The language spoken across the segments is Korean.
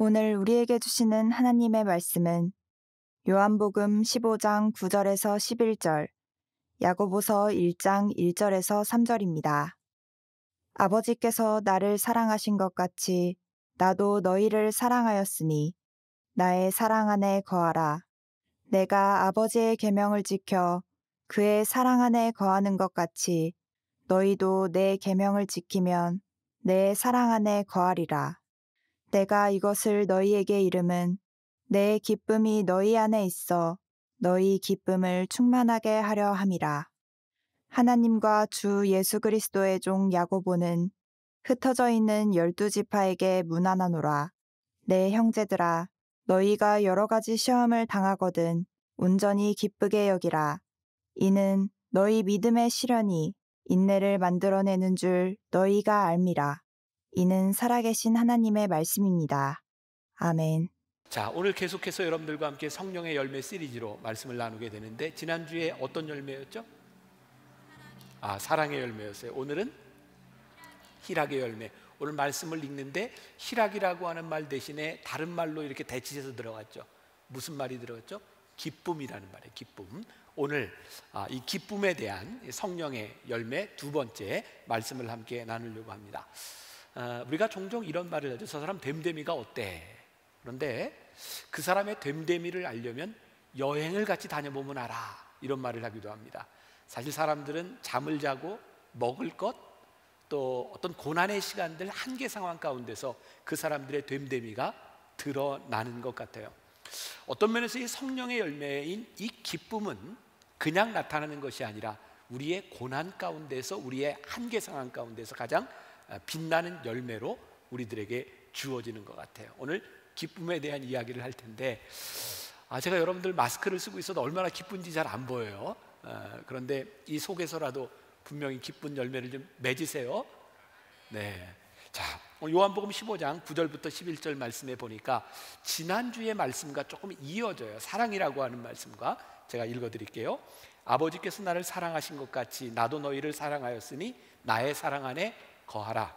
오늘 우리에게 주시는 하나님의 말씀은 요한복음 15장 9절에서 11절, 야고보서 1장 1절에서 3절입니다. 아버지께서 나를 사랑하신 것 같이 나도 너희를 사랑하였으니 나의 사랑 안에 거하라. 내가 아버지의 계명을 지켜 그의 사랑 안에 거하는 것 같이 너희도 내 계명을 지키면 내 사랑 안에 거하리라. 내가 이것을 너희에게 이름은 내 기쁨이 너희 안에 있어 너희 기쁨을 충만하게 하려 함이라. 하나님과 주 예수 그리스도의 종 야고보는 흩어져 있는 12지파에게 문안하노라. 내 형제들아, 너희가 여러 가지 시험을 당하거든 온전히 기쁘게 여기라. 이는 너희 믿음의 시련이 인내를 만들어내는 줄 너희가 알미라. 이는 살아계신 하나님의 말씀입니다. 아멘. 자, 오늘 계속해서 여러분들과 함께 성령의 열매 시리즈로 말씀을 나누게 되는데, 지난주에 어떤 열매였죠? 사랑의 열매였어요. 오늘은 희락의 열매. 오늘 말씀을 읽는데 희락이라고 하는 말 대신에 다른 말로 이렇게 대치해서 들어갔죠. 무슨 말이 들어갔죠? 기쁨이라는 말이에요. 기쁨. 오늘 이 기쁨에 대한 성령의 열매 두 번째 말씀을 함께 나누려고 합니다. 우리가 종종 이런 말을 하죠. 저 사람 됨됨이가 어때? 그런데 그 사람의 됨됨이를 알려면 여행을 같이 다녀보면 알아, 이런 말을 하기도 합니다. 사실 사람들은 잠을 자고 먹을 것, 또 어떤 고난의 시간들, 한계 상황 가운데서 그 사람들의 됨됨이가 드러나는 것 같아요. 어떤 면에서 이 성령의 열매인 이 기쁨은 그냥 나타나는 것이 아니라 우리의 고난 가운데서, 우리의 한계 상황 가운데서 가장 빛나는 열매로 우리들에게 주어지는 것 같아요. 오늘 기쁨에 대한 이야기를 할 텐데, 제가 여러분들 마스크를 쓰고 있어도 얼마나 기쁜지 잘 안 보여요. 그런데 이 속에서라도 분명히 기쁜 열매를 좀 맺으세요. 네. 자, 요한복음 15장 9절부터 11절 말씀에 보니까 지난주의 말씀과 조금 이어져요. 사랑이라고 하는 말씀과. 제가 읽어드릴게요. 아버지께서 나를 사랑하신 것 같이 나도 너희를 사랑하였으니 나의 사랑 안에 거하라.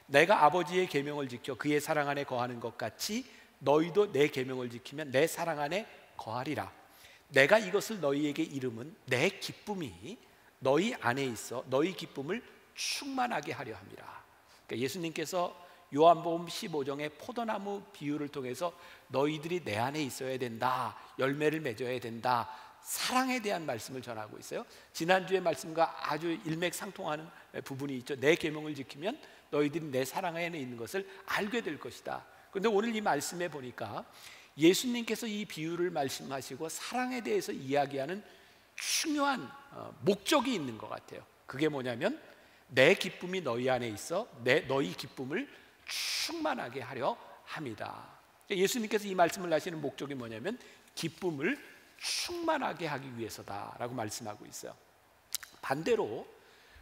내가 아버지의 계명을 지켜 그의 사랑 안에 거하는 것 같이 너희도 내 계명을 지키면 내 사랑 안에 거하리라. 내가 이것을 너희에게 이름은 내 기쁨이 너희 안에 있어 너희 기쁨을 충만하게 하려 함이라. 그러니까 예수님께서 요한복음 15장의 포도나무 비유를 통해서 너희들이 내 안에 있어야 된다, 열매를 맺어야 된다, 사랑에 대한 말씀을 전하고 있어요. 지난주의 말씀과 아주 일맥상통하는 부분이 있죠. 내 계명을 지키면 너희들이 내 사랑 안에 있는 것을 알게 될 것이다. 그런데 오늘 이 말씀에 보니까 예수님께서 이 비유를 말씀하시고 사랑에 대해서 이야기하는 중요한 목적이 있는 것 같아요. 그게 뭐냐면 내 기쁨이 너희 안에 있어 너희 기쁨을 충만하게 하려 함이다. 예수님께서 이 말씀을 하시는 목적이 뭐냐면 기쁨을 충만하게 하기 위해서다라고 말씀하고 있어요. 반대로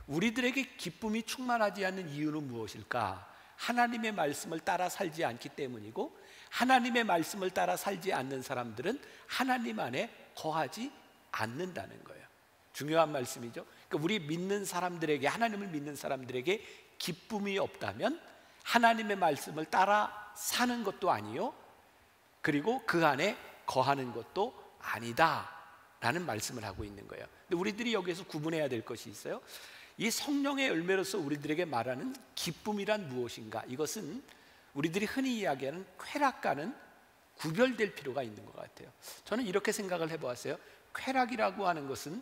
우리들에게 기쁨이 충만하지 않는 이유는 무엇일까? 하나님의 말씀을 따라 살지 않기 때문이고, 하나님의 말씀을 따라 살지 않는 사람들은 하나님 안에 거하지 않는다는 거예요. 중요한 말씀이죠. 그러니까 우리 믿는 사람들에게, 하나님을 믿는 사람들에게 기쁨이 없다면 하나님의 말씀을 따라 사는 것도 아니요, 그리고 그 안에 거하는 것도 아니다 라는 말씀을 하고 있는 거예요. 근데 우리들이 여기에서 구분해야 될 것이 있어요. 이 성령의 열매로서 우리들에게 말하는 기쁨이란 무엇인가? 이것은 우리들이 흔히 이야기하는 쾌락과는 구별될 필요가 있는 것 같아요. 저는 이렇게 생각을 해보았어요. 쾌락이라고 하는 것은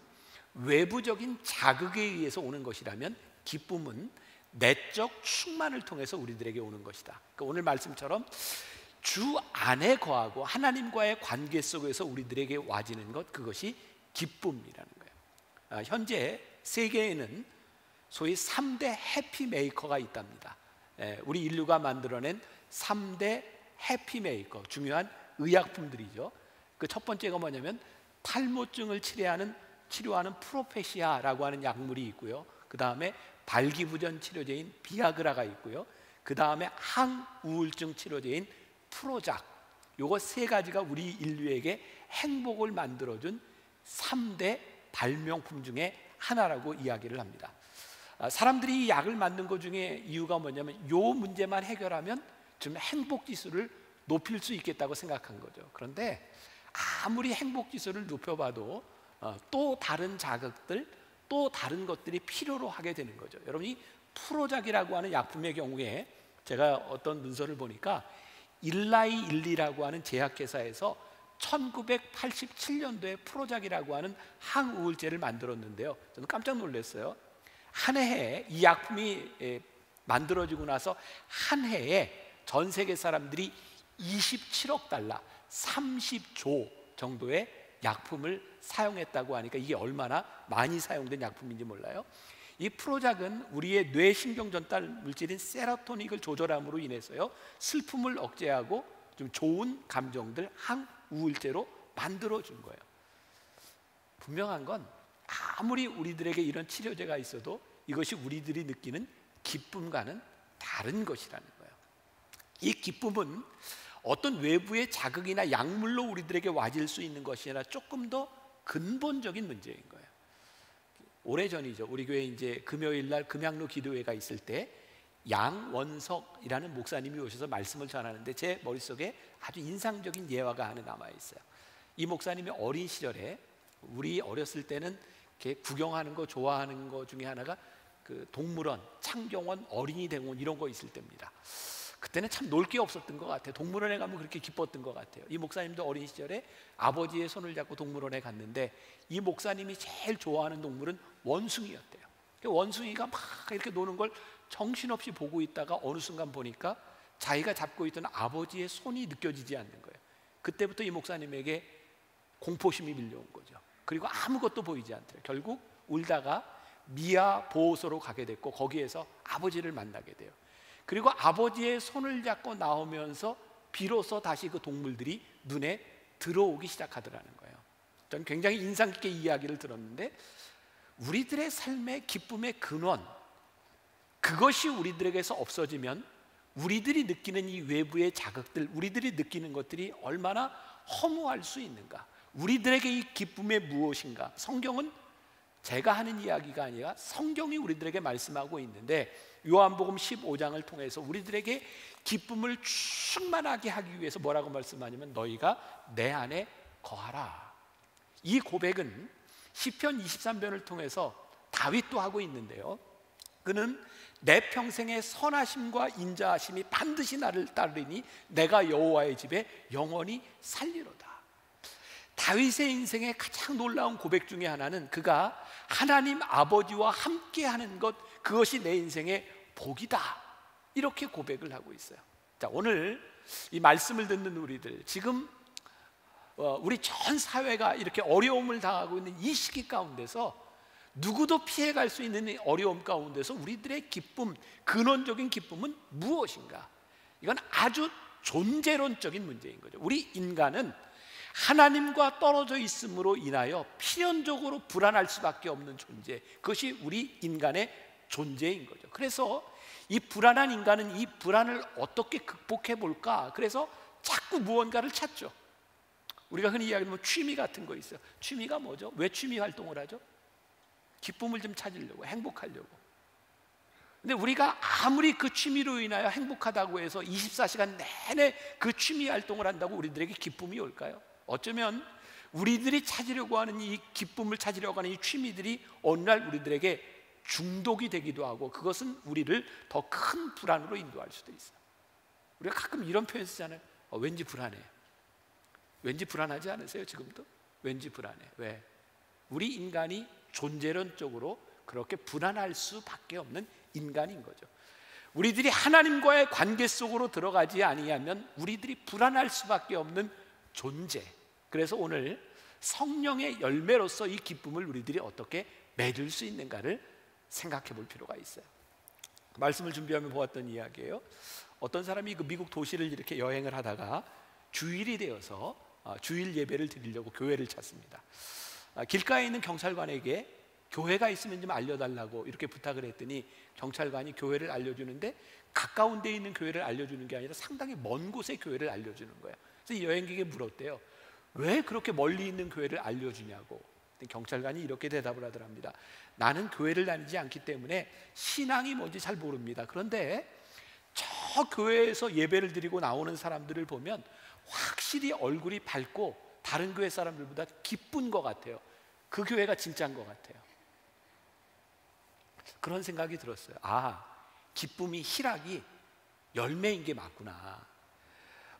외부적인 자극에 의해서 오는 것이라면, 기쁨은 내적 충만을 통해서 우리들에게 오는 것이다. 그러니까 오늘 말씀처럼 주 안에 거하고 하나님과의 관계 속에서 우리들에게 와지는 것, 그것이 기쁨이라는 거예요. 현재 세계에는 소위 3대 해피메이커가 있답니다. 우리 인류가 만들어낸 3대 해피메이커, 중요한 의약품들이죠. 그 첫 번째가 뭐냐면 탈모증을 치료하는 프로페시아라고 하는 약물이 있고요. 그 다음에 발기부전 치료제인 비아그라가 있고요. 그 다음에 항우울증 치료제인 프로작. 요거 세 가지가 우리 인류에게 행복을 만들어준 3대 발명품 중에 하나라고 이야기를 합니다. 사람들이 이 약을 만든 것 중에 이유가 뭐냐면 요 문제만 해결하면 좀 행복 지수를 높일 수 있겠다고 생각한 거죠. 그런데 아무리 행복 지수를 높여봐도 또 다른 자극들, 또 다른 것들이 필요로 하게 되는 거죠. 여러분이 프로작이라고 하는 약품의 경우에 제가 어떤 문서를 보니까 일라이 일리라고 하는 제약회사에서 1987년도에 프로작이라고 하는 항우울제를 만들었는데요. 저는 깜짝 놀랐어요. 한 해에 이 약품이 만들어지고 나서 한 해에 전 세계 사람들이 27억 달러, 30조 정도의 약품을 사용했다고 하니까 이게 얼마나 많이 사용된 약품인지 몰라요. 이 프로작은 우리의 뇌신경 전달 물질인 세로토닌을 조절함으로 인해서요, 슬픔을 억제하고 좀 좋은 감정들, 항우울제로 만들어준 거예요. 분명한 건 아무리 우리들에게 이런 치료제가 있어도 이것이 우리들이 느끼는 기쁨과는 다른 것이라는 거예요. 이 기쁨은 어떤 외부의 자극이나 약물로 우리들에게 와질 수 있는 것이 아니라 조금 더 근본적인 문제인 거예요. 오래전이죠. 우리 교회 이제 금요일 날 금양로 기도회가 있을 때 양원석이라는 목사님이 오셔서 말씀을 전하는데 제 머릿속에 아주 인상적인 예화가 하나 남아 있어요. 이 목사님이 어린 시절에, 우리 어렸을 때는 이렇게 구경하는 거 좋아하는 거 중에 하나가 그 동물원, 창경원, 어린이 대공원 이런 거 있을 때입니다. 그때는 참 놀 게 없었던 것 같아요. 동물원에 가면 그렇게 기뻤던 것 같아요. 이 목사님도 어린 시절에 아버지의 손을 잡고 동물원에 갔는데 이 목사님이 제일 좋아하는 동물은 원숭이였대요. 원숭이가 막 이렇게 노는 걸 정신없이 보고 있다가 어느 순간 보니까 자기가 잡고 있던 아버지의 손이 느껴지지 않는 거예요. 그때부터 이 목사님에게 공포심이 밀려온 거죠. 그리고 아무것도 보이지 않더래요. 결국 울다가 미아 보호소로 가게 됐고 거기에서 아버지를 만나게 돼요. 그리고 아버지의 손을 잡고 나오면서 비로소 다시 그 동물들이 눈에 들어오기 시작하더라는 거예요. 저는 굉장히 인상 깊게 이야기를 들었는데, 우리들의 삶의 기쁨의 근원, 그것이 우리들에게서 없어지면 우리들이 느끼는 이 외부의 자극들, 우리들이 느끼는 것들이 얼마나 허무할 수 있는가, 우리들에게 이 기쁨의 무엇인가. 성경은 제가 하는 이야기가 아니라 성경이 우리들에게 말씀하고 있는데, 요한복음 15장을 통해서 우리들에게 기쁨을 충만하게 하기 위해서 뭐라고 말씀하냐면 너희가 내 안에 거하라. 이 고백은 시편 23편을 통해서 다윗도 하고 있는데요, 그는 내 평생의 선하심과 인자하심이 반드시 나를 따르니 내가 여호와의 집에 영원히 살리로다. 다윗의 인생의 가장 놀라운 고백 중에 하나는 그가 하나님 아버지와 함께하는 것, 그것이 내 인생의 복이다, 이렇게 고백을 하고 있어요. 자, 오늘 이 말씀을 듣는 우리들, 지금 우리 전 사회가 이렇게 어려움을 당하고 있는 이 시기 가운데서 누구도 피해갈 수 있는 어려움 가운데서 우리들의 기쁨, 근원적인 기쁨은 무엇인가? 이건 아주 존재론적인 문제인 거죠. 우리 인간은 하나님과 떨어져 있음으로 인하여 필연적으로 불안할 수밖에 없는 존재, 그것이 우리 인간의 존재인 거죠. 그래서 이 불안한 인간은 이 불안을 어떻게 극복해 볼까? 그래서 자꾸 무언가를 찾죠. 우리가 흔히 이야기하는 취미 같은 거 있어요. 취미가 뭐죠? 왜 취미 활동을 하죠? 기쁨을 좀 찾으려고, 행복하려고. 근데 우리가 아무리 그 취미로 인하여 행복하다고 해서 24시간 내내 그 취미 활동을 한다고 우리들에게 기쁨이 올까요? 어쩌면 우리들이 찾으려고 하는 이 기쁨을 찾으려고 하는 이 취미들이 어느 날 우리들에게 중독이 되기도 하고, 그것은 우리를 더 큰 불안으로 인도할 수도 있어요. 우리가 가끔 이런 표현 쓰잖아요. 왠지 불안해. 왠지 불안하지 않으세요? 지금도? 왠지 불안해. 왜? 우리 인간이 존재론적으로 그렇게 불안할 수밖에 없는 인간인 거죠. 우리들이 하나님과의 관계 속으로 들어가지 아니하면 우리들이 불안할 수밖에 없는 존재. 그래서 오늘 성령의 열매로서 이 기쁨을 우리들이 어떻게 맺을 수 있는가를 생각해 볼 필요가 있어요. 말씀을 준비하며 보았던 이야기예요. 어떤 사람이 그 미국 도시를 이렇게 여행을 하다가 주일이 되어서 주일 예배를 드리려고 교회를 찾습니다. 길가에 있는 경찰관에게 교회가 있으면 좀 알려달라고 이렇게 부탁을 했더니 경찰관이 교회를 알려주는데 가까운 데에 있는 교회를 알려주는 게 아니라 상당히 먼 곳의 교회를 알려주는 거예요. 그래서 이 여행객이 물었대요. 왜 그렇게 멀리 있는 교회를 알려주냐고. 경찰관이 이렇게 대답을 하더랍니다. 나는 교회를 다니지 않기 때문에 신앙이 뭔지 잘 모릅니다. 그런데 저 저 교회에서 예배를 드리고 나오는 사람들을 보면 확실히 얼굴이 밝고 다른 교회 사람들보다 기쁜 것 같아요. 그 교회가 진짜인 것 같아요. 그런 생각이 들었어요. 아, 기쁨이, 희락이 열매인 게 맞구나.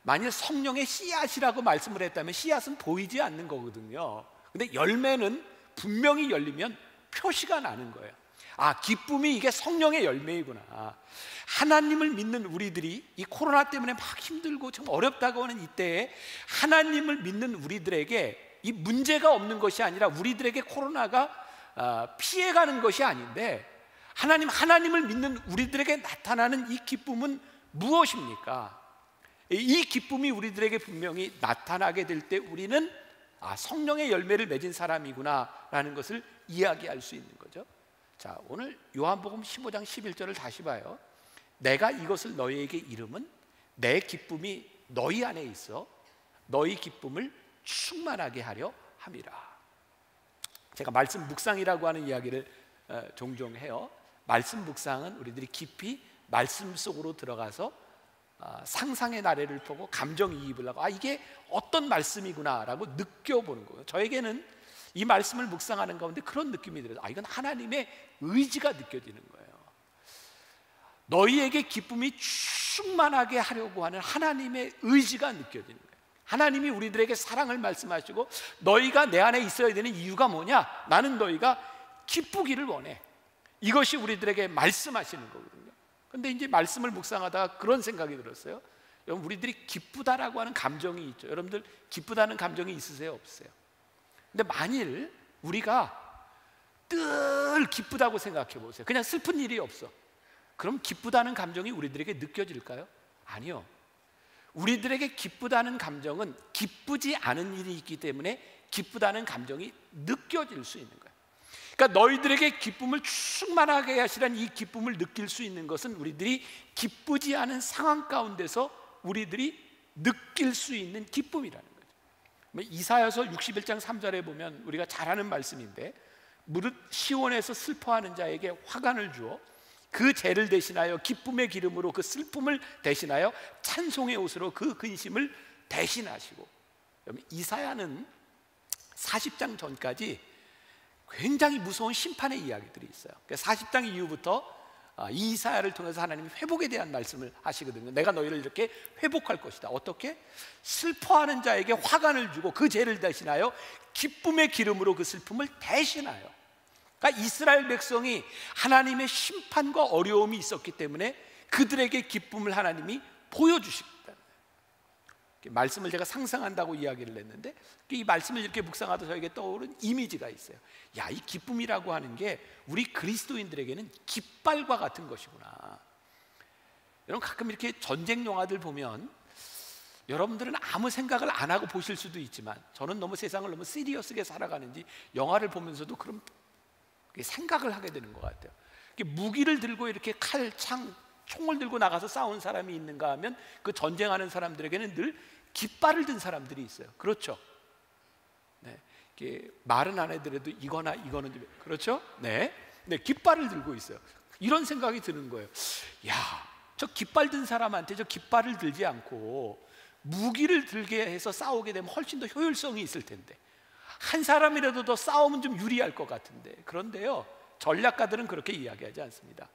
만일 성령의 씨앗이라고 말씀을 했다면 씨앗은 보이지 않는 거거든요. 근데 열매는 분명히 열리면 표시가 나는 거예요. 아, 기쁨이 이게 성령의 열매이구나. 하나님을 믿는 우리들이 이 코로나 때문에 막 힘들고 참 어렵다고 하는 이때에 하나님을 믿는 우리들에게 이 문제가 없는 것이 아니라 우리들에게 코로나가 피해가는 것이 아닌데 하나님을 믿는 우리들에게 나타나는 이 기쁨은 무엇입니까? 이 기쁨이 우리들에게 분명히 나타나게 될 때 우리는 성령의 열매를 맺은 사람이구나 라는 것을 이야기할 수 있는 거죠. 자, 오늘 요한복음 15장 11절을 다시 봐요. 내가 이것을 너희에게 이름은 내 기쁨이 너희 안에 있어 너희 기쁨을 충만하게 하려 함이라. 제가 말씀 묵상이라고 하는 이야기를 종종 해요. 말씀 묵상은 우리들이 깊이 말씀 속으로 들어가서 상상의 나래를 보고 감정이입을 하고 이게 어떤 말씀이구나 라고 느껴보는 거예요. 저에게는 이 말씀을 묵상하는 가운데 그런 느낌이 들어요. 이건 하나님의 의지가 느껴지는 거예요. 너희에게 기쁨이 충만하게 하려고 하는 하나님의 의지가 느껴지는 거예요. 하나님이 우리들에게 사랑을 말씀하시고 너희가 내 안에 있어야 되는 이유가 뭐냐? 나는 너희가 기쁘기를 원해. 이것이 우리들에게 말씀하시는 거거든요. 그런데 이제 말씀을 묵상하다가 그런 생각이 들었어요. 여러분, 우리들이 기쁘다라고 하는 감정이 있죠. 여러분들 기쁘다는 감정이 있으세요? 없으세요? 근데 만일 우리가 늘 기쁘다고 생각해 보세요. 그냥 슬픈 일이 없어. 그럼 기쁘다는 감정이 우리들에게 느껴질까요? 아니요. 우리들에게 기쁘다는 감정은 기쁘지 않은 일이 있기 때문에 기쁘다는 감정이 느껴질 수 있는 거예요. 그러니까 너희들에게 기쁨을 충만하게 하시라는 이 기쁨을 느낄 수 있는 것은 우리들이 기쁘지 않은 상황 가운데서 우리들이 느낄 수 있는 기쁨이라는 거죠. 이사야서 61장 3절에 보면 우리가 잘 아는 말씀인데 무릇 시온에서 슬퍼하는 자에게 화관을 주어 그 죄를 대신하여 기쁨의 기름으로 그 슬픔을 대신하여 찬송의 옷으로 그 근심을 대신하시고. 이사야는 40장 전까지 굉장히 무서운 심판의 이야기들이 있어요. 40장 이후부터 이 이사야를 통해서 하나님이 회복에 대한 말씀을 하시거든요. 내가 너희를 이렇게 회복할 것이다. 어떻게? 슬퍼하는 자에게 화관을 주고 그 죄를 대신하여 기쁨의 기름으로 그 슬픔을 대신하여. 그러니까 이스라엘 백성이 하나님의 심판과 어려움이 있었기 때문에 그들에게 기쁨을 하나님이 보여주시겠다. 말씀을 제가 상상한다고 이야기를 했는데 이 말씀을 이렇게 묵상하다 저에게 떠오른 이미지가 있어요. 야, 이 기쁨이라고 하는 게 우리 그리스도인들에게는 깃발과 같은 것이구나. 여러분, 가끔 이렇게 전쟁 영화들 보면 여러분들은 아무 생각을 안 하고 보실 수도 있지만 저는 너무 세상을 너무 시리어스하게 살아가는지 영화를 보면서도 그런 생각을 하게 되는 것 같아요. 무기를 들고 이렇게 칼, 창, 총을 들고 나가서 싸운 사람이 있는가 하면 그 전쟁하는 사람들에게는 늘 깃발을 든 사람들이 있어요. 그렇죠? 네, 말은 안 해더라도 이거나 이거는 좀, 그렇죠? 네, 깃발을 들고 있어요. 이런 생각이 드는 거예요. 야, 저 깃발 든 사람한테 저 깃발을 들지 않고 무기를 들게 해서 싸우게 되면 훨씬 더 효율성이 있을 텐데 한 사람이라도 더 싸우면 좀 유리할 것 같은데 그런데요, 전략가들은 그렇게 이야기하지 않습니다.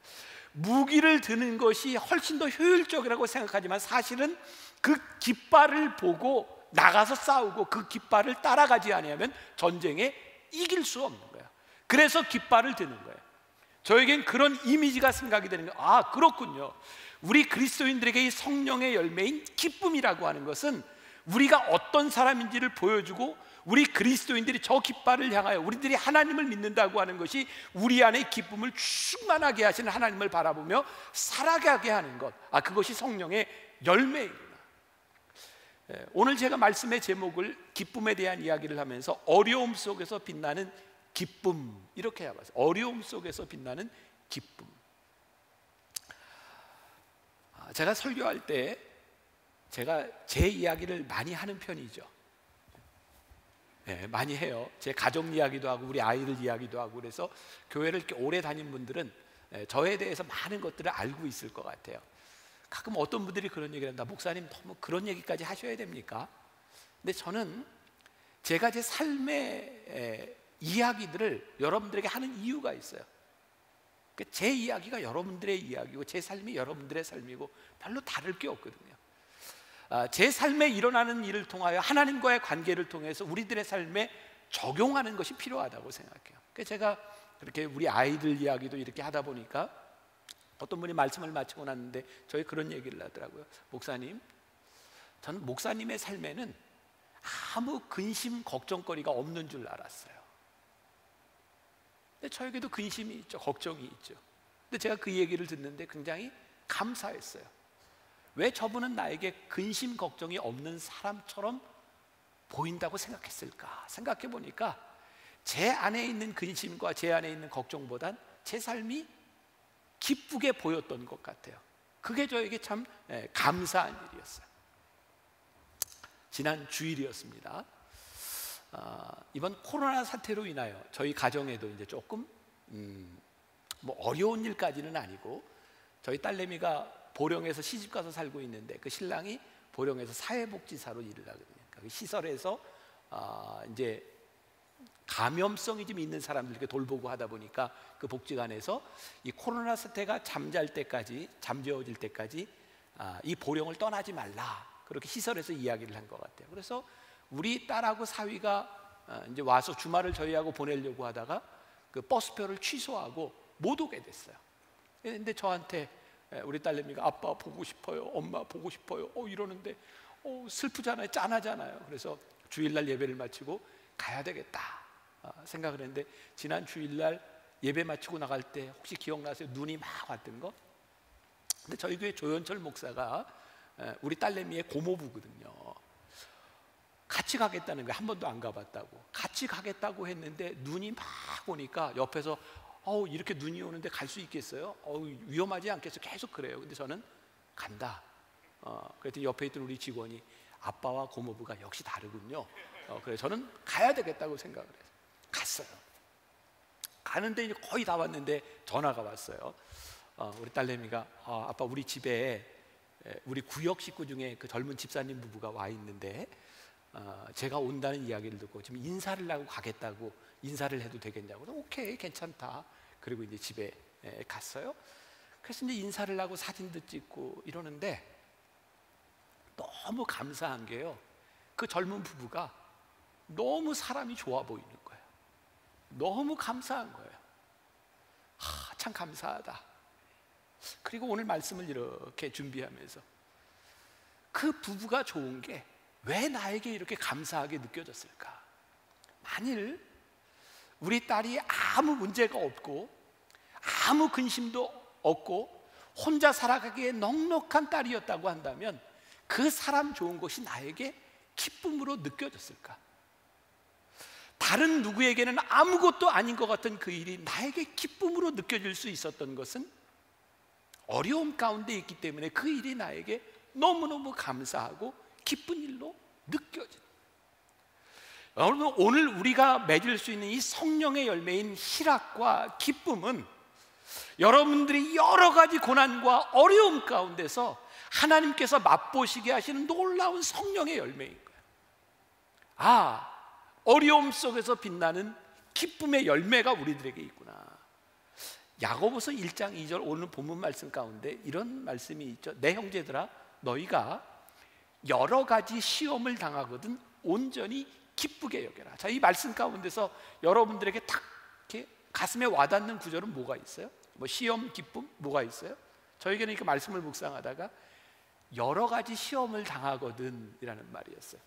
무기를 드는 것이 훨씬 더 효율적이라고 생각하지만 사실은 그 깃발을 보고 나가서 싸우고 그 깃발을 따라가지 아니하면 전쟁에 이길 수 없는 거야. 그래서 깃발을 드는 거예요. 저에겐 그런 이미지가 생각이 되는 거예요. 아, 그렇군요. 우리 그리스도인들에게 이 성령의 열매인 기쁨이라고 하는 것은 우리가 어떤 사람인지를 보여주고 우리 그리스도인들이 저 깃발을 향하여 우리들이 하나님을 믿는다고 하는 것이 우리 안에 기쁨을 충만하게 하시는 하나님을 바라보며 살아가게 하는 것, 그것이 성령의 열매이구나. 오늘 제가 말씀의 제목을 기쁨에 대한 이야기를 하면서 어려움 속에서 빛나는 기쁨 이렇게 해봤어요. 어려움 속에서 빛나는 기쁨. 제가 설교할 때 제가 제 이야기를 많이 하는 편이죠. 네, 많이 해요. 제 가족 이야기도 하고 우리 아이들 이야기도 하고 그래서 교회를 이렇게 오래 다닌 분들은 저에 대해서 많은 것들을 알고 있을 것 같아요. 가끔 어떤 분들이 그런 얘기를 한다. 목사님 너무 그런 얘기까지 하셔야 됩니까? 근데 저는 제가 제 삶의 이야기들을 여러분들에게 하는 이유가 있어요. 제 이야기가 여러분들의 이야기고 제 삶이 여러분들의 삶이고 별로 다를 게 없거든요. 제 삶에 일어나는 일을 통하여 하나님과의 관계를 통해서 우리들의 삶에 적용하는 것이 필요하다고 생각해요. 그래서 제가 그렇게 우리 아이들 이야기도 이렇게 하다 보니까 어떤 분이 말씀을 마치고 났는데 저희 그런 얘기를 하더라고요. 목사님, 저는 목사님의 삶에는 아무 근심 걱정거리가 없는 줄 알았어요. 근데 저에게도 근심이 있죠. 걱정이 있죠. 근데 제가 그 얘기를 듣는데 굉장히 감사했어요. 왜 저분은 나에게 근심 걱정이 없는 사람처럼 보인다고 생각했을까? 생각해 보니까 제 안에 있는 근심과 제 안에 있는 걱정보단 제 삶이 기쁘게 보였던 것 같아요. 그게 저에게 참 감사한 일이었어요. 지난 주일이었습니다. 이번 코로나 사태로 인하여 저희 가정에도 이제 조금 뭐 어려운 일까지는 아니고, 저희 딸내미가 보령에서 시집가서 살고 있는데 그 신랑이 보령에서 사회복지사로 일을 하거든요. 그러니까 그 시설에서 이제 감염성이 좀 있는 사람들께 돌보고 하다 보니까 그 복지관에서 이 코로나 사태가 잠재워질 때까지 이 보령을 떠나지 말라, 그렇게 시설에서 이야기를 한 것 같아요. 그래서 우리 딸하고 사위가 이제 와서 주말을 저희하고 보내려고 하다가 그 버스표를 취소하고 못 오게 됐어요. 근데 저한테 우리 딸내미가 아빠 보고 싶어요, 엄마 보고 싶어요 이러는데 슬프잖아요, 짠하잖아요. 그래서 주일날 예배를 마치고 가야 되겠다 생각을 했는데, 지난 주일날 예배 마치고 나갈 때 혹시 기억나세요? 눈이 막 왔던 거? 근데 저희 교회 조현철 목사가 우리 딸내미의 고모부거든요. 같이 가겠다는 거예요. 한 번도 안 가봤다고. 같이 가겠다고 했는데 눈이 막 오니까 옆에서 이렇게 눈이 오는데 갈 수 있겠어요? 위험하지 않겠어요? 계속 그래요. 근데 저는 간다. 그랬더니 옆에 있던 우리 직원이 아빠와 고모부가 역시 다르군요. 그래서 저는 가야 되겠다고 생각을 해서 갔어요. 가는데 이제 거의 다 왔는데 전화가 왔어요. 우리 딸내미가 아빠 우리 집에 우리 구역 식구 중에 그 젊은 집사님 부부가 와 있는데 제가 온다는 이야기를 듣고 지금 인사를 하고 가겠다고, 인사를 해도 되겠냐고. 오케이 괜찮다. 그리고 이제 집에 갔어요. 그래서 이제 인사를 하고 사진도 찍고 이러는데 너무 감사한 게요, 그 젊은 부부가 너무 사람이 좋아 보이는 거예요. 너무 감사한 거예요. 참 감사하다. 그리고 오늘 말씀을 이렇게 준비하면서 그 부부가 좋은 게 왜 나에게 이렇게 감사하게 느껴졌을까? 만일 우리 딸이 아무 문제가 없고 아무 근심도 없고 혼자 살아가기에 넉넉한 딸이었다고 한다면 그 사람 좋은 것이 나에게 기쁨으로 느껴졌을까? 다른 누구에게는 아무것도 아닌 것 같은 그 일이 나에게 기쁨으로 느껴질 수 있었던 것은 어려움 가운데 있기 때문에 그 일이 나에게 너무너무 감사하고 기쁜 일로 느껴진. 여러분, 오늘 우리가 맺을 수 있는 이 성령의 열매인 희락과 기쁨은 여러분들이 여러 가지 고난과 어려움 가운데서 하나님께서 맛보시게 하시는 놀라운 성령의 열매인 거예요. 어려움 속에서 빛나는 기쁨의 열매가 우리들에게 있구나. 야고보서 1장 2절 오늘 본문 말씀 가운데 이런 말씀이 있죠. 내 형제들아, 너희가 여러 가지 시험을 당하거든 온전히 기쁘게 여겨라. 자, 이 말씀 가운데서 여러분들에게 탁 이렇게 가슴에 와닿는 구절은 뭐가 있어요? 뭐 시험, 기쁨 뭐가 있어요? 저에게는 이렇게 말씀을 묵상하다가 여러 가지 시험을 당하거든 이라는 말이었어요.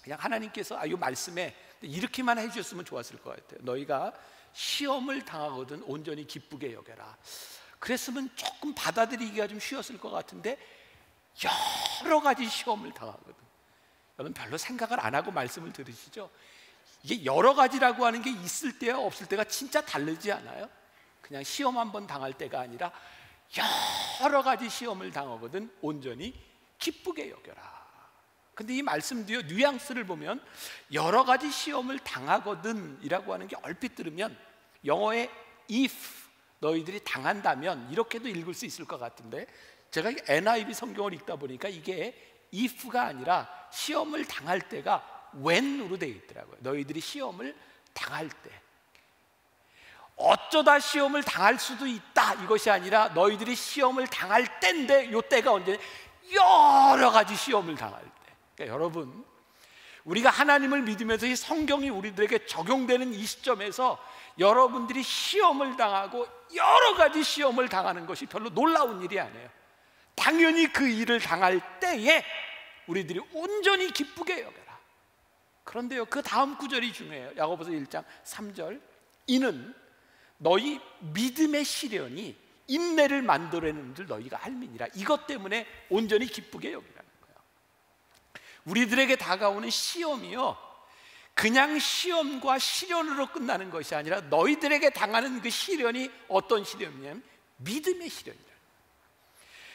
그냥 하나님께서 이 말씀에 이렇게만 해주셨으면 좋았을 것 같아요. 너희가 시험을 당하거든 온전히 기쁘게 여겨라. 그랬으면 조금 받아들이기가 좀 쉬웠을 것 같은데 여러 가지 시험을 당하거든. 여러분 별로 생각을 안 하고 말씀을 들으시죠? 이게 여러 가지라고 하는 게 있을 때와 없을 때가 진짜 다르지 않아요? 그냥 시험 한번 당할 때가 아니라 여러 가지 시험을 당하거든 온전히 기쁘게 여겨라. 근데 이 말씀도요, 뉘앙스를 보면 여러 가지 시험을 당하거든 이라고 하는 게 얼핏 들으면 영어의 if, 너희들이 당한다면 이렇게도 읽을 수 있을 것 같은데, 제가 NIV 성경을 읽다 보니까 이게 if가 아니라 시험을 당할 때가 when으로 되어 있더라고요. 너희들이 시험을 당할 때, 어쩌다 시험을 당할 수도 있다 이것이 아니라 너희들이 시험을 당할 때인데, 이 때가 언제? 여러 가지 시험을 당할 때. 그러니까 여러분, 우리가 하나님을 믿으면서 이 성경이 우리들에게 적용되는 이 시점에서 여러분들이 시험을 당하고 여러 가지 시험을 당하는 것이 별로 놀라운 일이 아니에요. 당연히 그 일을 당할 때에 우리들이 온전히 기쁘게 여겨라. 그런데요, 그 다음 구절이 중요해요. 야고보서 1장 3절, 이는 너희 믿음의 시련이 인내를 만들어내는 줄 너희가 알미니라. 이것 때문에 온전히 기쁘게 여기라는 거예요. 우리들에게 다가오는 시험이요, 그냥 시험과 시련으로 끝나는 것이 아니라 너희들에게 당하는 그 시련이 어떤 시련이냐면 믿음의 시련이라.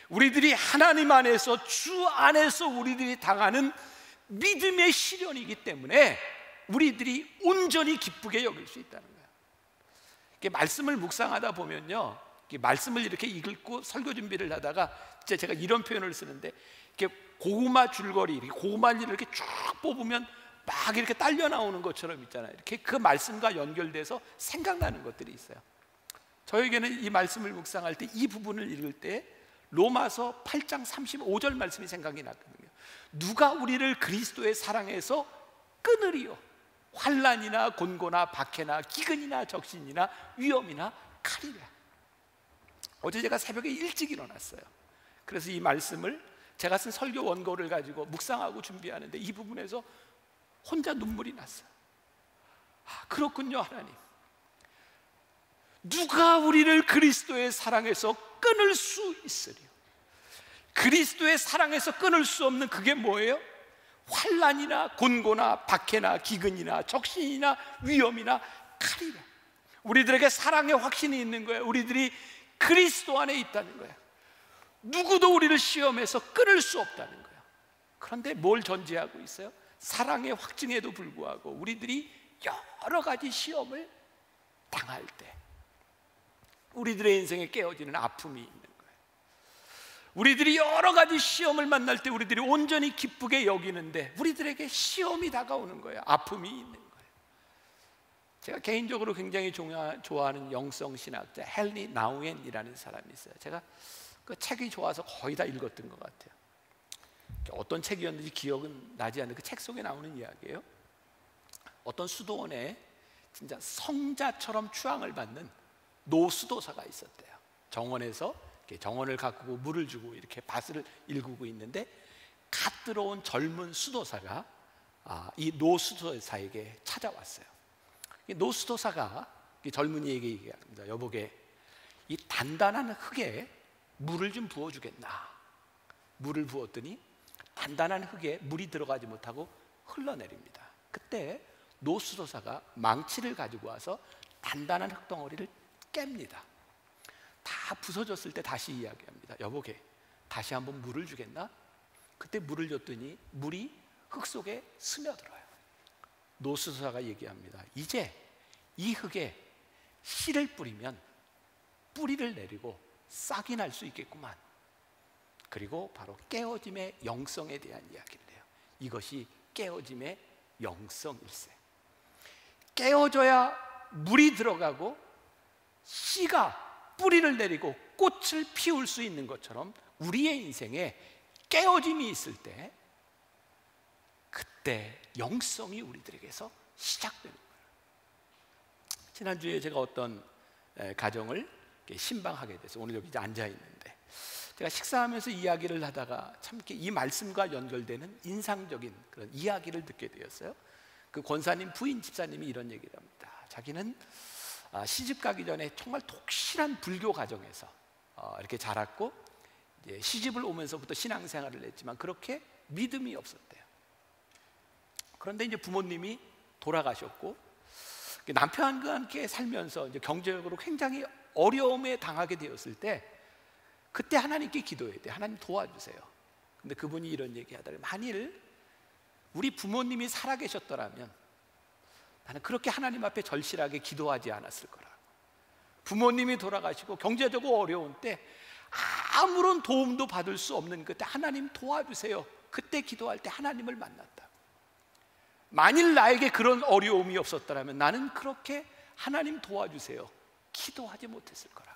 우리들이 하나님 안에서, 주 안에서 우리들이 당하는 믿음의 시련이기 때문에 우리들이 온전히 기쁘게 여길 수 있다는 거예요. 이렇게 말씀을 묵상하다 보면요, 이렇게 말씀을 이렇게 읽고 설교 준비를 하다가 제가 이런 표현을 쓰는데, 이렇게 고구마 줄거리, 이렇게 고구마를 이렇게 쭉 뽑으면 막 이렇게 딸려 나오는 것처럼 있잖아요. 이렇게 그 말씀과 연결돼서 생각나는 것들이 있어요. 저에게는 이 말씀을 묵상할 때, 이 부분을 읽을 때 로마서 8장 35절 말씀이 생각이 났거든요. 누가 우리를 그리스도의 사랑에서 끊으리요? 환난이나 곤고나 박해나 기근이나 적신이나 위험이나 칼이라. 어제 제가 새벽에 일찍 일어났어요. 그래서 이 말씀을, 제가 쓴 설교 원고를 가지고 묵상하고 준비하는데 이 부분에서 혼자 눈물이 났어요. 그렇군요, 하나님. 누가 우리를 그리스도의 사랑에서 끊을 수 있으리요? 그리스도의 사랑에서 끊을 수 없는 그게 뭐예요? 환난이나 곤고나 박해나 기근이나 적신이나 위험이나 칼이라. 우리들에게 사랑의 확신이 있는 거예요. 우리들이 그리스도 안에 있다는 거예요. 누구도 우리를 시험해서 끊을 수 없다는 거예요. 그런데 뭘 전제하고 있어요? 사랑의 확증에도 불구하고 우리들이 여러 가지 시험을 당할 때 우리들의 인생에 깨어지는 아픔이 있는 거예요. 우리들이 여러 가지 시험을 만날 때 우리들이 온전히 기쁘게 여기는데 우리들에게 시험이 다가오는 거예요. 아픔이 있는 거예요. 제가 개인적으로 굉장히 좋아하는 영성신학자 헨리 나우엔이라는 사람이 있어요. 제가 그 책이 좋아서 거의 다 읽었던 것 같아요. 어떤 책이었는지 기억은 나지 않는데 그 책 속에 나오는 이야기예요. 어떤 수도원에 진짜 성자처럼 추앙을 받는 노수도사가 있었대요. 정원에서 이렇게 정원을 가꾸고 물을 주고 이렇게 밭을 일구고 있는데 갓 들어온 젊은 수도사가 이 노수도사에게 찾아왔어요. 이 노수도사가 이 젊은이에게 얘기합니다. 여보게, 이 단단한 흙에 물을 좀 부어주겠나? 물을 부었더니 단단한 흙에 물이 들어가지 못하고 흘러내립니다. 그때 노수도사가 망치를 가지고 와서 단단한 흙덩어리를 깹니다. 다 부서졌을 때 다시 이야기합니다. 여보게, 다시 한번 물을 주겠나? 그때 물을 줬더니 물이 흙 속에 스며들어요. 노수도사가 얘기합니다. 이제 이 흙에 씨를 뿌리면 뿌리를 내리고 싹이 날 수 있겠구만. 그리고 바로 깨어짐의 영성에 대한 이야기를 해요. 이것이 깨어짐의 영성일세. 깨어져야 물이 들어가고 씨가 뿌리를 내리고 꽃을 피울 수 있는 것처럼 우리의 인생에 깨어짐이 있을 때 그때 영성이 우리들에게서 시작되는 거예요. 지난주에 제가 어떤 가정을 신방하게 돼서 오늘 여기 앉아있는데 제가 식사하면서 이야기를 하다가 참 이 말씀과 연결되는 인상적인 그런 이야기를 듣게 되었어요. 그 권사님 부인 집사님이 이런 얘기를 합니다. 자기는 시집 가기 전에 정말 독실한 불교 가정에서 이렇게 자랐고 이제 시집을 오면서부터 신앙생활을 했지만 그렇게 믿음이 없었대요. 그런데 이제 부모님이 돌아가셨고 남편과 함께 살면서 이제 경제적으로 굉장히 어려움에 당하게 되었을 때 그때 하나님께 기도해야 돼. 하나님 도와주세요. 근데 그분이 이런 얘기하더라고요. 만일 우리 부모님이 살아계셨더라면 나는 그렇게 하나님 앞에 절실하게 기도하지 않았을 거라. 부모님이 돌아가시고 경제적으로 어려운 때 아무런 도움도 받을 수 없는 그때 하나님 도와주세요. 그때 기도할 때 하나님을 만났다. 만일 나에게 그런 어려움이 없었더라면 나는 그렇게 하나님 도와주세요 기도하지 못했을 거라.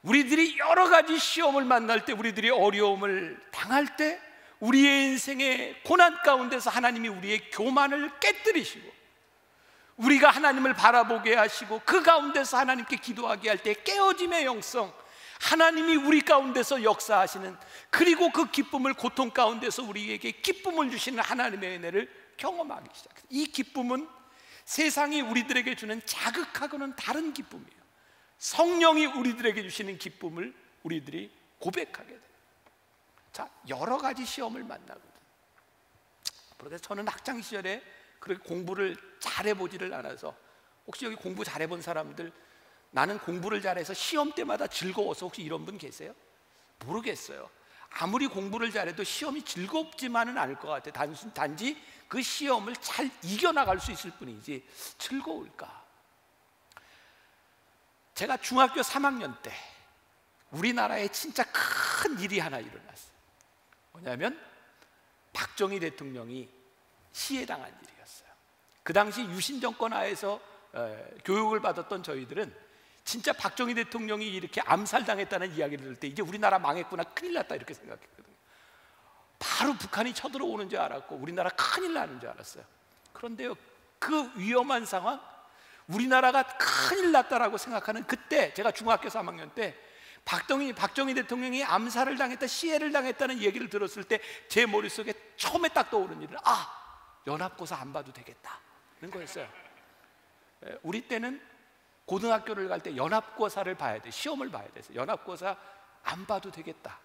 우리들이 여러 가지 시험을 만날 때, 우리들이 어려움을 당할 때, 우리의 인생의 고난 가운데서 하나님이 우리의 교만을 깨뜨리시고 우리가 하나님을 바라보게 하시고 그 가운데서 하나님께 기도하게 할 때 깨어짐의 영성, 하나님이 우리 가운데서 역사하시는, 그리고 그 기쁨을 고통 가운데서 우리에게 기쁨을 주시는 하나님의 은혜를 경험하기 시작해요. 이 기쁨은 세상이 우리들에게 주는 자극하고는 다른 기쁨이에요. 성령이 우리들에게 주시는 기쁨을 우리들이 고백하게 돼요. 자, 여러 가지 시험을 만나거든요. 그런데 저는 학창 시절에 그렇게 공부를 잘해보지를 않아서, 혹시 여기 공부 잘해본 사람들, 나는 공부를 잘해서 시험 때마다 즐거워서, 혹시 이런 분 계세요? 모르겠어요. 아무리 공부를 잘해도 시험이 즐겁지만은 않을 것 같아요. 단지 그 시험을 잘 이겨나갈 수 있을 뿐이지 즐거울까? 제가 중학교 3학년 때 우리나라에 진짜 큰 일이 하나 일어났어요. 뭐냐면 박정희 대통령이 시해당한 일이었어요. 그 당시 유신 정권 하에서 교육을 받았던 저희들은 진짜 박정희 대통령이 이렇게 암살당했다는 이야기를 들을 때 이제 우리나라 망했구나, 큰일 났다 이렇게 생각했거든요. 바로 북한이 쳐들어오는 줄 알았고 우리나라 큰일 나는 줄 알았어요. 그런데요, 그 위험한 상황, 우리나라가 큰일 났다라고 생각하는 그때, 제가 중학교 3학년 때 박정희 대통령이 암살을 당했다, 시해를 당했다는 얘기를 들었을 때 제 머릿속에 처음에 딱 떠오르는 일은 연합고사 안 봐도 되겠다는 거였어요. 우리 때는 고등학교를 갈 때 연합고사를 봐야 돼, 시험을 봐야 돼서 연합고사 안 봐도 되겠다.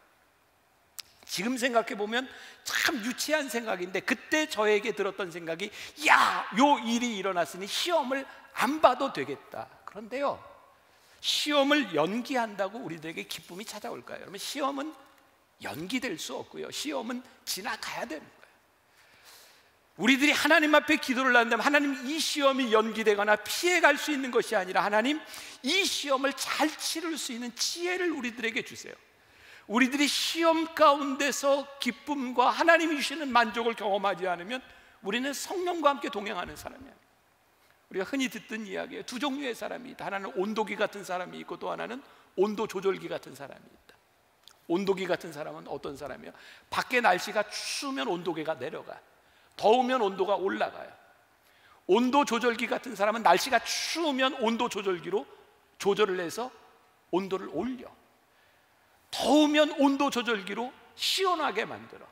지금 생각해 보면 참 유치한 생각인데 그때 저에게 들었던 생각이, 야, 요 일이 일어났으니 시험을 안 봐도 되겠다. 그런데요, 시험을 연기한다고 우리들에게 기쁨이 찾아올까요? 여러분, 시험은 연기될 수 없고요, 시험은 지나가야 되는 거예요. 우리들이 하나님 앞에 기도를 한다면 하나님, 이 시험이 연기되거나 피해갈 수 있는 것이 아니라 하나님, 이 시험을 잘 치를 수 있는 지혜를 우리들에게 주세요. 우리들이 시험 가운데서 기쁨과 하나님이 주시는 만족을 경험하지 않으면 우리는 성령과 함께 동행하는 사람이 아니에요. 우리가 흔히 듣던 이야기예요. 두 종류의 사람이 있다. 하나는 온도기 같은 사람이 있고 또 하나는 온도 조절기 같은 사람이 있다. 온도기 같은 사람은 어떤 사람이에요? 밖에 날씨가 추우면 온도계가 내려가요. 더우면 온도가 올라가요. 온도 조절기 같은 사람은 날씨가 추우면 온도 조절기로 조절을 해서 온도를 올려, 더우면 온도 조절기로 시원하게 만들어.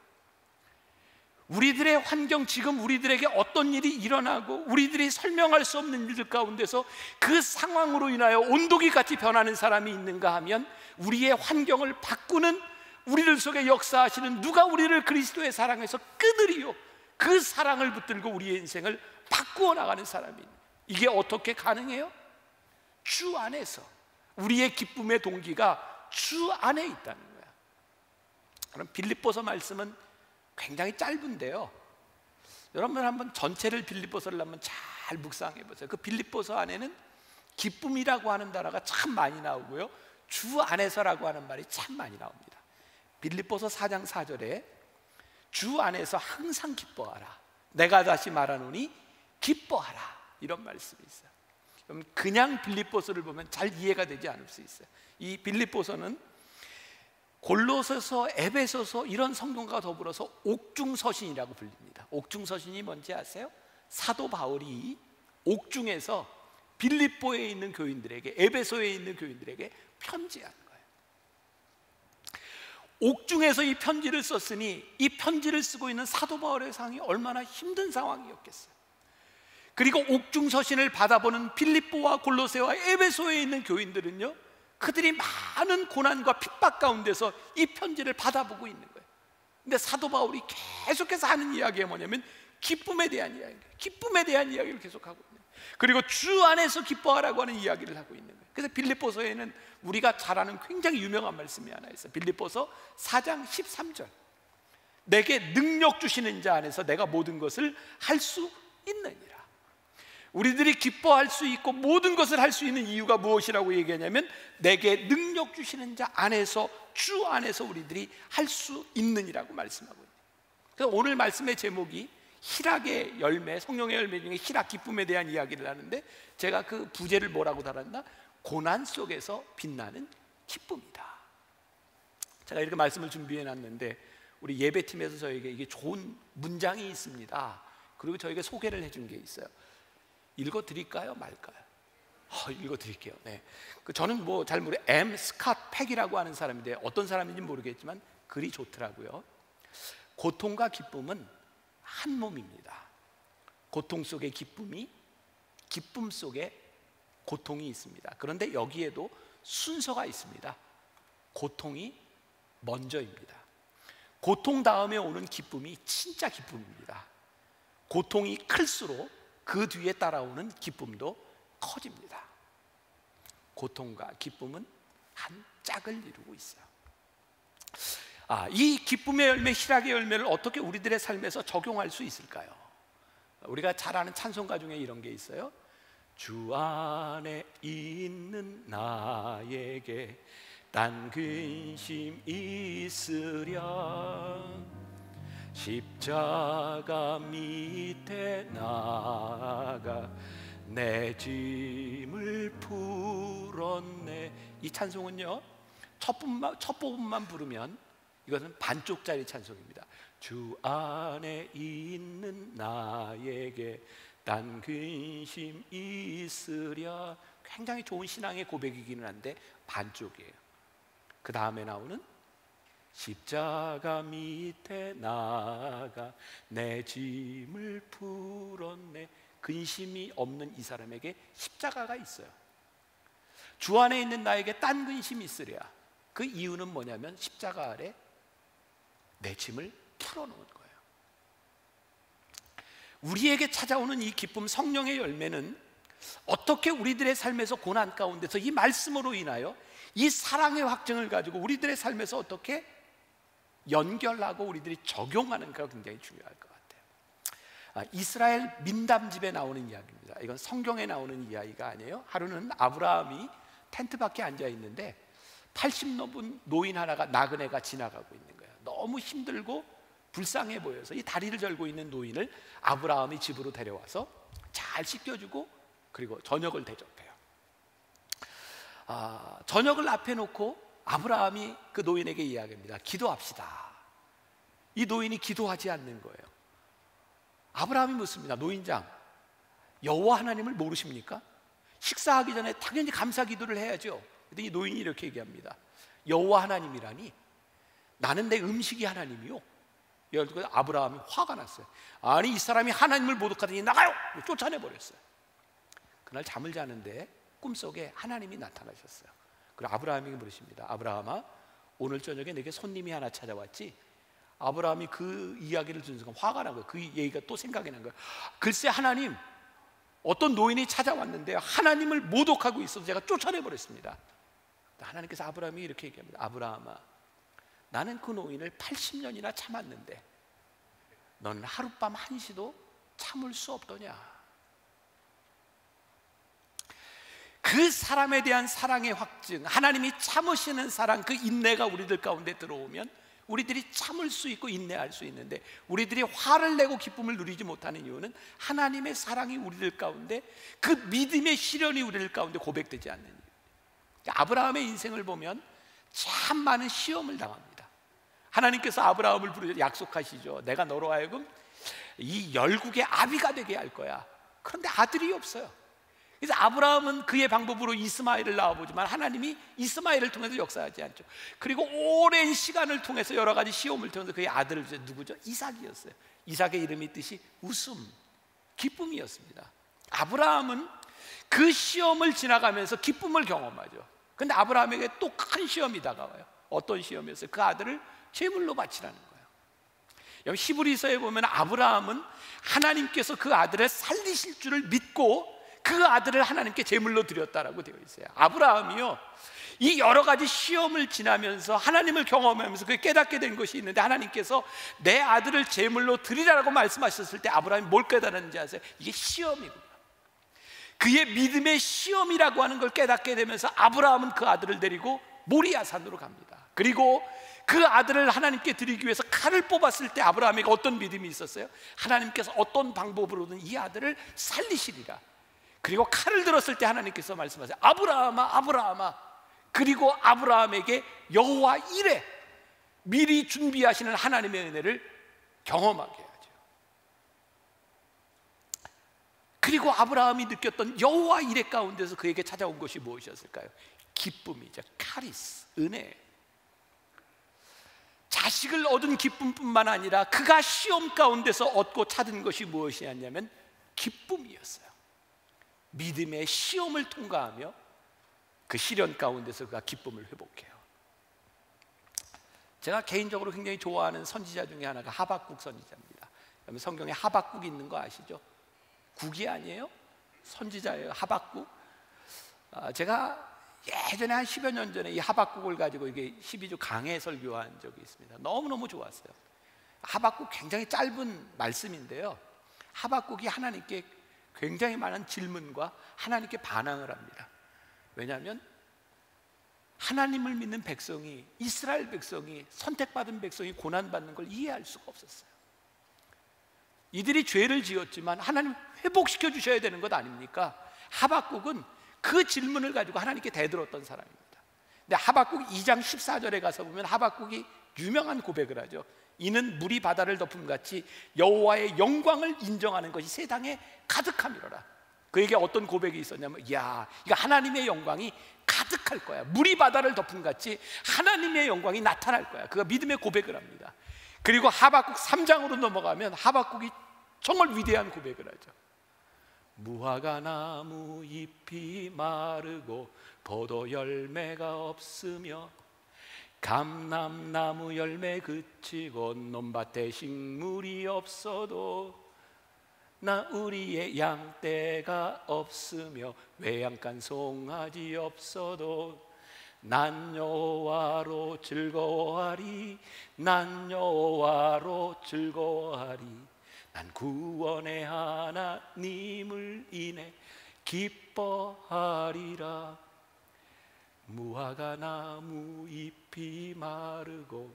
우리들의 환경, 지금 우리들에게 어떤 일이 일어나고 우리들이 설명할 수 없는 일들 가운데서 그 상황으로 인하여 온도기 같이 변하는 사람이 있는가 하면, 우리의 환경을 바꾸는, 우리들 속에 역사하시는 누가 우리를 그리스도의 사랑에서 끄들이요 그 사랑을 붙들고 우리의 인생을 바꾸어 나가는 사람이 있는, 이게 어떻게 가능해요? 주 안에서. 우리의 기쁨의 동기가 주 안에 있다는 거야. 그럼 빌립보서 말씀은 굉장히 짧은데요, 여러분 한번 전체를, 빌립보서를 한번 잘 묵상해 보세요. 그 빌립보서 안에는 기쁨이라고 하는 단어가 참 많이 나오고요, 주 안에서라고 하는 말이 참 많이 나옵니다. 빌립보서 4장 4절에 주 안에서 항상 기뻐하라, 내가 다시 말하노니 기뻐하라, 이런 말씀이 있어요. 그냥 빌립보서를 보면 잘 이해가 되지 않을 수 있어요. 이 빌립보서는 골로새서, 에베소서 이런 성경과 더불어서 옥중서신이라고 불립니다. 옥중서신이 뭔지 아세요? 사도 바울이 옥중에서 빌립보에 있는 교인들에게, 에베소에 있는 교인들에게 편지하는 거예요. 옥중에서 이 편지를 썼으니 이 편지를 쓰고 있는 사도 바울의 상황이 얼마나 힘든 상황이었겠어요. 그리고 옥중서신을 받아보는 빌립보와 골로새와 에베소에 있는 교인들은요, 그들이 많은 고난과 핍박 가운데서 이 편지를 받아보고 있는 거예요. 근데 사도 바울이 계속해서 하는 이야기가 뭐냐면 기쁨에 대한 이야기예요. 기쁨에 대한 이야기를 계속하고 있는 거예요. 그리고 주 안에서 기뻐하라고 하는 이야기를 하고 있는 거예요. 그래서 빌립보서에는 우리가 잘 아는 굉장히 유명한 말씀이 하나 있어요. 빌립보서 4장 13절, 내게 능력 주시는 자 안에서 내가 모든 것을 할 수 있느니라. 우리들이 기뻐할 수 있고 모든 것을 할 수 있는 이유가 무엇이라고 얘기하냐면 내게 능력 주시는 자 안에서, 주 안에서 우리들이 할 수 있느니라고 말씀하고 있어요. 그래서 오늘 말씀의 제목이 희락의 열매, 성령의 열매 중에 희락, 기쁨에 대한 이야기를 하는데, 제가 그 부제를 뭐라고 달았나? 고난 속에서 빛나는 기쁨이다. 제가 이렇게 말씀을 준비해 놨는데 우리 예배팀에서 저에게 이게 좋은 문장이 있습니다. 그리고 저에게 소개를 해준 게 있어요. 읽어드릴까요? 말까요? 읽어드릴게요. 네. 저는 뭐 잘 모르겠어요. M. 스캇 팩이라고 하는 사람인데 어떤 사람인지 모르겠지만 글이 좋더라고요. 고통과 기쁨은 한 몸입니다. 고통 속에 기쁨이, 기쁨 속에 고통이 있습니다. 그런데 여기에도 순서가 있습니다. 고통이 먼저입니다. 고통 다음에 오는 기쁨이 진짜 기쁨입니다. 고통이 클수록 그 뒤에 따라오는 기쁨도 커집니다. 고통과 기쁨은 한 짝을 이루고 있어요. 이 기쁨의 열매, 희락의 열매를 어떻게 우리들의 삶에서 적용할 수 있을까요? 우리가 잘 아는 찬송가 중에 이런 게 있어요. 주 안에 있는 나에게 딴 근심 있으랴, 십자가 밑에 나가 내 짐을 풀었네. 이 찬송은요, 첫 부분만 부르면 이것은 반쪽짜리 찬송입니다. 주 안에 있는 나에게 딴 근심 있으랴. 굉장히 좋은 신앙의 고백이기는 한데 반쪽이에요. 그 다음에 나오는 십자가 밑에 나가 내 짐을 풀었네. 근심이 없는 이 사람에게 십자가가 있어요. 주 안에 있는 나에게 딴 근심이 있으랴. 그 이유는 뭐냐면 십자가 아래 내 짐을 풀어놓은 거예요. 우리에게 찾아오는 이 기쁨, 성령의 열매는 어떻게 우리들의 삶에서 고난 가운데서 이 말씀으로 인하여 이 사랑의 확증을 가지고 우리들의 삶에서 어떻게 연결하고 우리들이 적용하는가가 굉장히 중요할 것 같아요. 이스라엘 민담집에 나오는 이야기입니다. 이건 성경에 나오는 이야기가 아니에요. 하루는 아브라함이 텐트 밖에 앉아 있는데 80 넘은 노인 하나가, 나그네가 지나가고 있는 거예요. 너무 힘들고 불쌍해 보여서 이 다리를 절고 있는 노인을 아브라함이 집으로 데려와서 잘 씻겨주고 그리고 저녁을 대접해요. 저녁을 앞에 놓고 아브라함이 그 노인에게 이야기합니다. 기도합시다. 이 노인이 기도하지 않는 거예요. 아브라함이 묻습니다. 노인장, 여호와 하나님을 모르십니까? 식사하기 전에 당연히 감사 기도를 해야죠. 그런데 이 노인이 이렇게 얘기합니다. 여호와 하나님이라니? 나는 내 음식이 하나님이요. 그래서 아브라함이 화가 났어요. 아니, 이 사람이 하나님을 모독하더니 나가요! 쫓아내버렸어요. 그날 잠을 자는데 꿈속에 하나님이 나타나셨어요. 그리고 아브라함에게 물으십니다. 아브라함아, 오늘 저녁에 내게 손님이 하나 찾아왔지? 아브라함이 그 이야기를 듣는 순간 화가 난 거예요. 그 얘기가 또 생각이 난 거예요. 글쎄 하나님, 어떤 노인이 찾아왔는데 하나님을 모독하고 있어서 제가 쫓아내버렸습니다. 하나님께서 아브라함이 이렇게 얘기합니다. 아브라함아, 나는 그 노인을 80년이나 참았는데 너는 하룻밤 한시도 참을 수 없더냐. 그 사람에 대한 사랑의 확증, 하나님이 참으시는 사랑, 그 인내가 우리들 가운데 들어오면 우리들이 참을 수 있고 인내할 수 있는데, 우리들이 화를 내고 기쁨을 누리지 못하는 이유는 하나님의 사랑이 우리들 가운데, 그 믿음의 시련이 우리들 가운데 고백되지 않는 이유. 아브라함의 인생을 보면 참 많은 시험을 당합니다. 하나님께서 아브라함을 부르셔 약속하시죠. 내가 너로 하여금 이 열국의 아비가 되게 할 거야. 그런데 아들이 없어요. 그래서 아브라함은 그의 방법으로 이스마엘을 낳아보지만 하나님이 이스마엘을 통해서 역사하지 않죠. 그리고 오랜 시간을 통해서 여러 가지 시험을 통해서 그의 아들을 누구죠? 이삭이었어요. 이삭의 이름이 뜻이 웃음, 기쁨이었습니다. 아브라함은 그 시험을 지나가면서 기쁨을 경험하죠. 그런데 아브라함에게 또 큰 시험이 다가와요. 어떤 시험이었어요? 그 아들을 제물로 바치라는 거예요. 여기 히브리서에 보면 아브라함은 하나님께서 그 아들을 살리실 줄을 믿고 그 아들을 하나님께 제물로 드렸다라고 되어 있어요. 아브라함이요, 이 여러 가지 시험을 지나면서 하나님을 경험하면서 그게 깨닫게 된 것이 있는데, 하나님께서 내 아들을 제물로 드리라고 말씀하셨을 때 아브라함이 뭘 깨달았는지 아세요? 이게 시험이구나. 그의 믿음의 시험이라고 하는 걸 깨닫게 되면서 아브라함은 그 아들을 데리고 모리아 산으로 갑니다. 그리고 그 아들을 하나님께 드리기 위해서 칼을 뽑았을 때 아브라함에게 어떤 믿음이 있었어요? 하나님께서 어떤 방법으로든 이 아들을 살리시리라. 그리고 칼을 들었을 때 하나님께서 말씀하세요. 아브라함아, 아브라함아. 그리고 아브라함에게 여호와 이레, 미리 준비하시는 하나님의 은혜를 경험하게 하죠. 그리고 아브라함이 느꼈던 여호와 이레 가운데서 그에게 찾아온 것이 무엇이었을까요? 기쁨이죠. 카리스, 은혜. 자식을 얻은 기쁨뿐만 아니라 그가 시험 가운데서 얻고 찾은 것이 무엇이었냐면 기쁨이었어요. 믿음의 시험을 통과하며 그 시련 가운데서 그가 기쁨을 회복해요. 제가 개인적으로 굉장히 좋아하는 선지자 중에 하나가 하박국 선지자입니다. 여러분 성경에 하박국 있는 거 아시죠? 국이 아니에요? 선지자예요. 하박국. 제가 예전에 한 10여 년 전에 이 하박국을 가지고 이게 12주 강해 설교한 적이 있습니다. 너무너무 좋았어요. 하박국 굉장히 짧은 말씀인데요, 하박국이 하나님께 굉장히 많은 질문과 하나님께 반항을 합니다. 왜냐하면 하나님을 믿는 백성이, 이스라엘 백성이, 선택받은 백성이 고난받는 걸 이해할 수가 없었어요. 이들이 죄를 지었지만 하나님 회복시켜 주셔야 되는 것 아닙니까? 하박국은 그 질문을 가지고 하나님께 대들었던 사람입니다. 근데 하박국 2장 14절에 가서 보면 하박국이 유명한 고백을 하죠. 이는 물이 바다를 덮음같이 여호와의 영광을 인정하는 것이 세상에 가득함이로라. 그에게 어떤 고백이 있었냐면, 야, 이거 하나님의 영광이 가득할 거야. 물이 바다를 덮음같이 하나님의 영광이 나타날 거야. 그가 믿음의 고백을 합니다. 그리고 하박국 3장으로 넘어가면 하박국이 정말 위대한 고백을 하죠. 무화과 나무 잎이 마르고 포도 열매가 없으며 감람나무 열매 그치고 논밭에 식물이 없어도 나 우리의 양떼가 없으며 외양간 송아지 없어도 난 여호와로 즐거워하리, 난 여호와로 즐거워하리. 난 구원의 하나님을 인해 기뻐하리라. 무화과 나무 잎이 마르고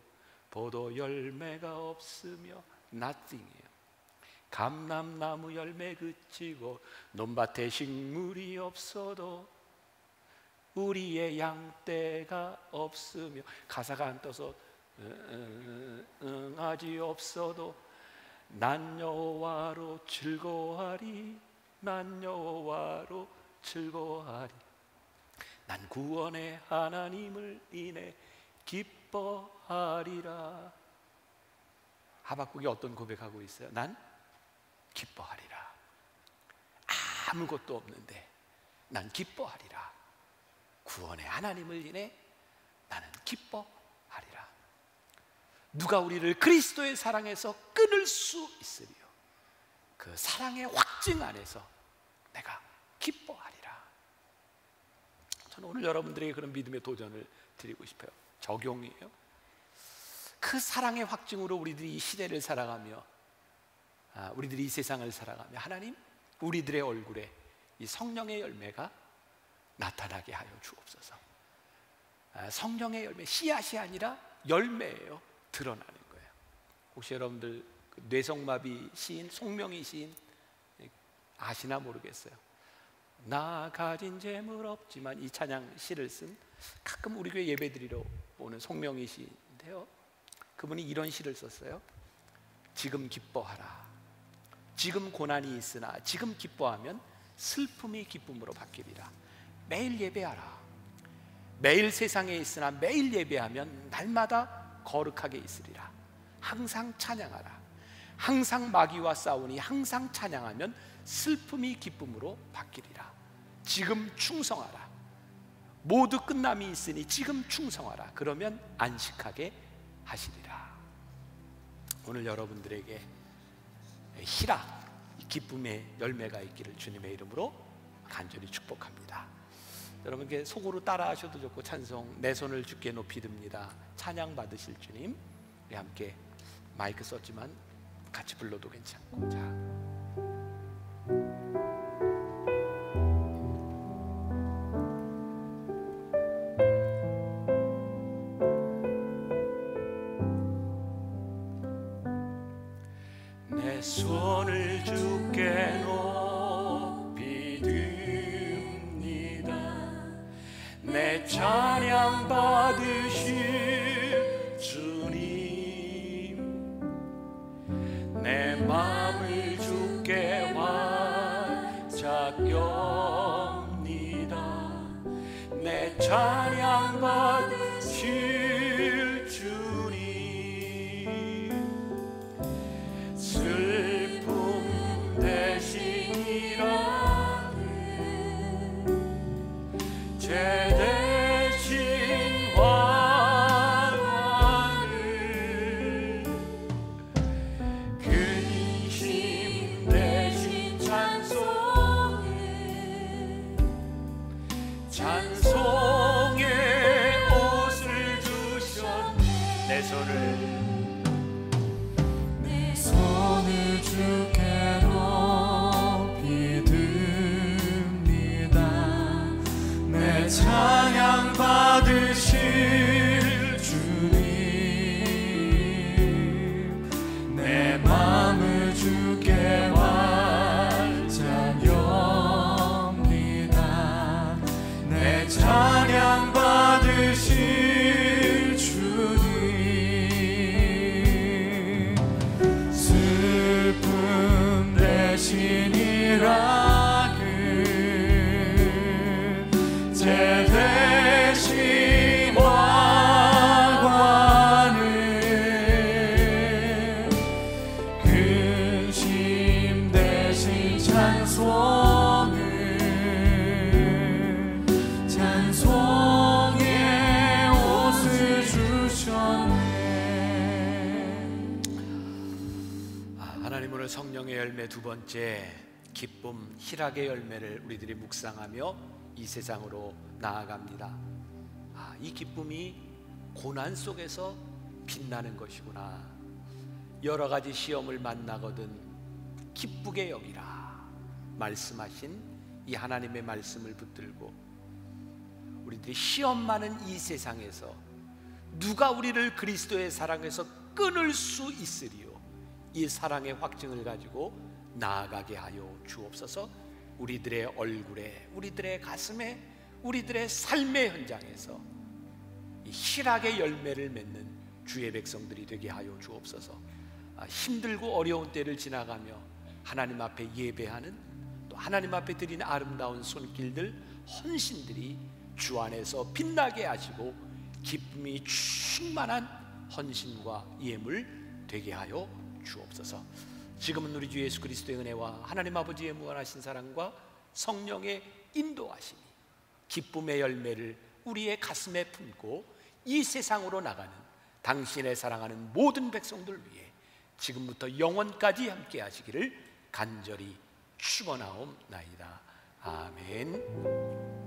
포도 열매가 없으며 nothing이에요. 감람나무 열매 그치고 논밭에 식물이 없어도 우리의 양떼가 없으며, 가사가 안 떠서 아지 없어도 난 여호와로 즐거워하리, 난 여호와로 즐거워하리. 난 구원의 하나님을 인해 기뻐하리라. 하박국이 어떤 고백하고 있어요? 난 기뻐하리라. 아무것도 없는데 난 기뻐하리라. 구원의 하나님을 인해 나는 기뻐하리라. 누가 우리를 그리스도의 사랑에서 끊을 수 있으리요? 그 사랑의 확증 안에서 내가 기뻐하리라. 저는 오늘 여러분들에게 그런 믿음의 도전을 드리고 싶어요. 적용이에요. 그 사랑의 확증으로 우리들이 이 시대를 살아가며, 우리들이 이 세상을 살아가며, 하나님 우리들의 얼굴에 이 성령의 열매가 나타나게 하여 주옵소서. 성령의 열매, 씨앗이 아니라 열매예요. 드러나는 거예요. 혹시 여러분들 뇌성마비 시인 송명희 시인 아시나 모르겠어요. 나 가진 재물 없지만, 이 찬양 시를 쓴, 가끔 우리 교회 예배드리러 오는 송명희 시인데요, 그분이 이런 시를 썼어요. 지금 기뻐하라. 지금 고난이 있으나 지금 기뻐하면 슬픔이 기쁨으로 바뀌리라. 매일 예배하라. 매일 세상에 있으나 매일 예배하면 날마다 거룩하게 있으리라. 항상 찬양하라. 항상 마귀와 싸우니 항상 찬양하면 슬픔이 기쁨으로 바뀌리라. 지금 충성하라. 모두 끝남이 있으니 지금 충성하라. 그러면 안식하게 하시리라. 오늘 여러분들에게 희락, 기쁨의 열매가 있기를 주님의 이름으로 간절히 축복합니다. 여러분께 속으로 따라 하셔도 좋고, 찬송 내 손을 주께 높이 듭니다, 찬양 받으실 주님, 우리 함께 마이크 썼지만 같이 불러도 괜찮고, 자 손을 주께 높이 듭니다. 내 찬양 받으실 주님, 내 마음을 주께 완짝엽니다. 내 찬양 받으실 주님, 슬픔 대신이라는 죄 대신 화환을, 근심 대신 찬송을, 찬송의 옷을 주셨네. 내 손을 주께 높이 듭니다. 내 찬양 받으실 주님, 내 마음을 주께 완짝엽니다. 내 찬양 받으실 주님, 슬픔 대신이라는 죄 대신 화관을, 근심 대신 찬송을, 찬송의 옷을 주셨네. 하나님, 오늘 성령의 열매 두 번째, 기쁨, 희락의 열매를 우리들이 묵상하며 이 세상으로 나아갑니다. 이 기쁨이 고난 속에서 빛나는 것이구나. 여러 가지 시험을 만나거든 기쁘게 여기라 말씀하신 이 하나님의 말씀을 붙들고, 우리들이 시험 많은 이 세상에서 누가 우리를 그리스도의 사랑에서 끊을 수 있으리요? 이 사랑의 확증을 가지고 나아가게 하여 주옵소서. 우리들의 얼굴에, 우리들의 가슴에, 우리들의 삶의 현장에서 이 희락의 열매를 맺는 주의 백성들이 되게 하여 주옵소서. 힘들고 어려운 때를 지나가며 하나님 앞에 예배하는, 또 하나님 앞에 드리는 아름다운 손길들, 헌신들이 주 안에서 빛나게 하시고 기쁨이 충만한 헌신과 예물 되게 하여 주옵소서. 지금은 우리 주 예수 그리스도의 은혜와 하나님 아버지의 무한하신 사랑과 성령의 인도하심이 기쁨의 열매를 우리의 가슴에 품고 이 세상으로 나가는 당신의 사랑하는 모든 백성들 위해 지금부터 영원까지 함께 하시기를 간절히 축원하옵나이다. 아멘.